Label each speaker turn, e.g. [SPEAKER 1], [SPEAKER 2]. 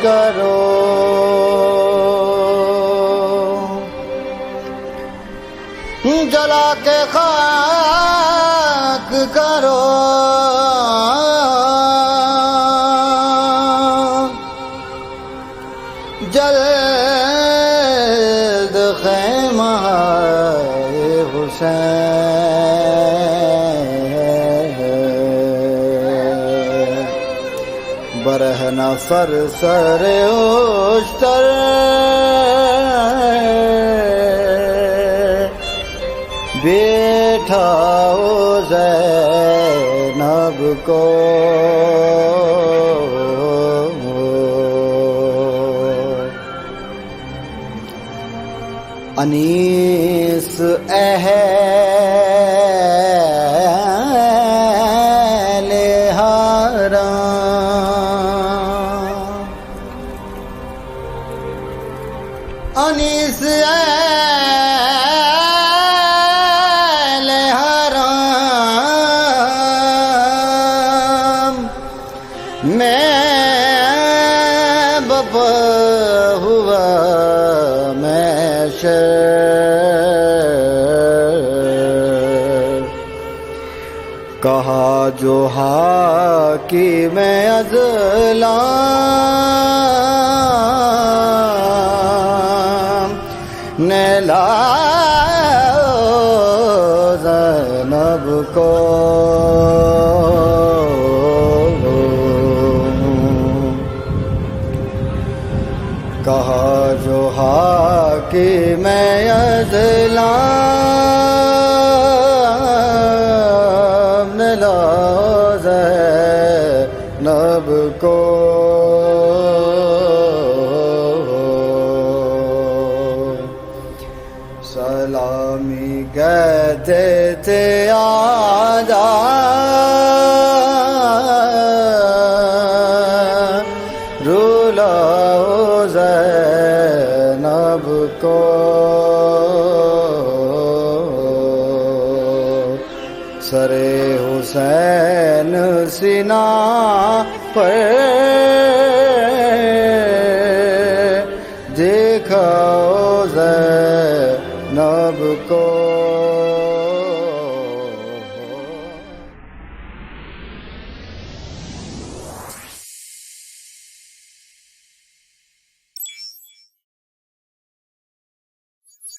[SPEAKER 1] करो, जला के खाक करो, जल्द खैमा हुसैन, बरहना फर सर उश्तर, बैठाओ ज़ैनब को, अनीस अहले हरम, अनीस अहले हरम, मैं बपा हुआ कहा जो हाकिम अज़लाम ने लाओ ज़ैनब को, कहा जो हाकिम अज़लाम ने लाओ ज़ैनब को, सलामी कहते थे आजा रुलाओ ज़ैनब को, सरे हुसैन सीना पर